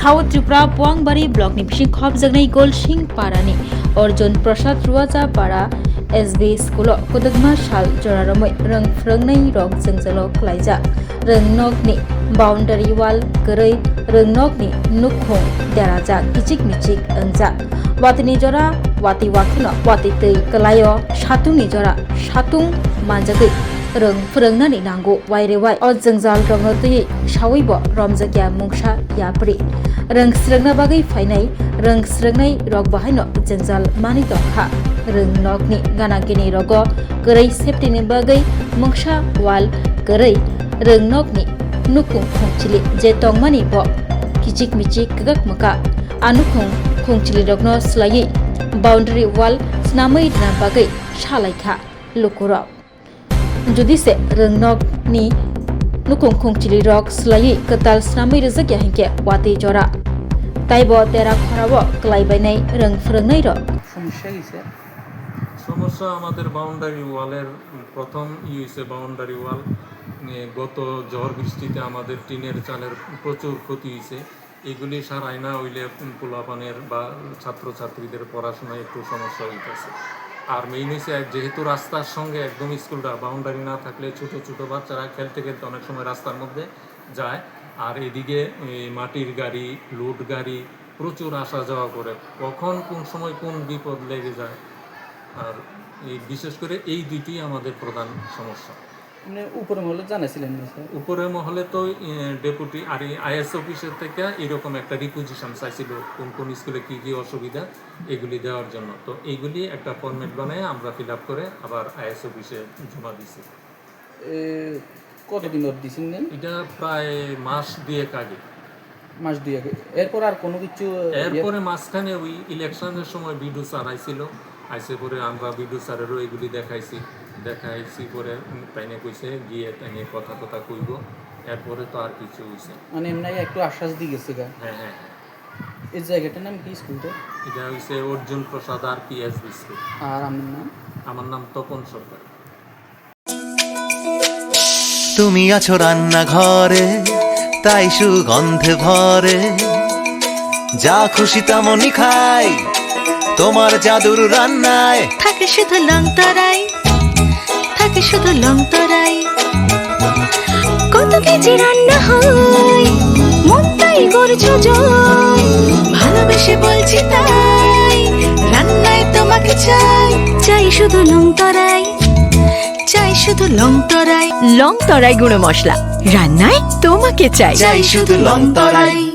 South Tripura पुआंगबारी block नि बिसिं खबजोगनाय गलसिं पारानि Arjun Prasad रुवाजापारा SB school कुदगमा साल जरारमै रंग फ्रंगनै रok जोंजोलो खलायजा रंगनकनि बाउंडारी वाल गरै रंगनकनि नुखं देराजा किचिक मिचिक अंजा वातिनि जरा वाति वाखिनो वाति तै कलायो सातुंनि जरा सातुं मानजागै रंग फोरोंनानै नांगौ वाइरेवाइ अ जोंजाल रंगतै सावैबो रमजागिया मुंसा याप्रि रोंस्रोंना बागै फायनाय रोंस्रोंनाय रग बाहायनो जोंजाल मानि दंखा रोंनकनि गानागिनि रग गरै सेफ्टिनि बागै मुंसा वाल गरै रोंनकनि नुकुं खुंचिलि जे तंमानि ब किचिक मिचिक गगक मका आनुखुं खुंचिलि रगनो स्लायै बाउंडारी वाल स्नामै दना बागै सालायखा लुकुरा जुदिसे रोंनकनि नुकुं खुंचिलि रग स्लायै कताल स्नामै रजक याहिंके वाति जरा ताइबो तेरा खराबो क्लाइबायनाय रों फोरोंनाय र সমস্যা আমাদের বাউন্ডারি ওয়ালের প্রথম হয়েছে বাউন্ডারি ওয়াল গত ঝড় বৃষ্টিতে আমাদের টিনের চালের প্রচুর ক্ষতি হয়েছে এগুলি সারাই না হইলে পোলাপানের বা ছাত্রছাত্রীদের পড়াশোনায় একটু সমস্যা হইতেছে আর মেইন হয়েছে যেহেতু রাস্তার সঙ্গে একদম স্কুলটা বাউন্ডারি না থাকলে ছোটো ছোটো বাচ্চারা খেলতে খেলতে অনেক সময় রাস্তার মধ্যে যায় আর এদিকে মাটির গাড়ি লোড গাড়ি প্রচুর আসা যাওয়া করে কখন কোন সময় কোন বিপদ লেগে যায় আর এই বিশেষ করে এই দুইটি আমাদের প্রধান সমস্যা উপরে মহলে জানাইছিলেন উপরের মহলে তো ডেপুটি আর আইএস অফিসের থেকে এরকম একটা রিকুইজিশন চাইছিল কোন কোন স্কুলে কি কি অসুবিধা এগুলি দেওয়ার জন্য তো এইগুলি একটা ফরম্যাট বানায় আমরা ফিল আপ করে আবার আইএস অফিসে জমা দিছি কতদিন দিয়েছেন এটা প্রায় মাস দুয়েক আগে এরপর আর কোনো কিছু এরপরে মাঝখানে ওই ইলেকশনের সময় বিডু স্যার আইছিল আইসে পরে আমরা বিডু স্যারেরও এগুলি দেখাইছি পরে তাইনে কইছে গিয়ে তাইনে কথা কইব এরপরে তো আর কিছু হইছে মানে এমনি একটু আশ্বাস দিয়ে গেছে হ্যাঁ এই জায়গাটার নাম কি স্কুলটা এটা হইছে অর্জুন প্রসাদ আর পিএসবি স্কুল আর আমার নাম তপন সরকার তুমি আছো রান্নাঘরে তাই সুগন্ধে ভরে যা খুশি তেমনই খাই তোমার জাদুর রান্নায় থাকে শুধু লংতরাই কত কেজি রান্না হয় মন তাই করছো জয় ভালোবেসে বলছি তাই রান্নায় তোমাকে চাই শুধু লংতরাই গুঁড়ো মশলা রান্নায় তোমাকে চাই শুধু লংতরাই।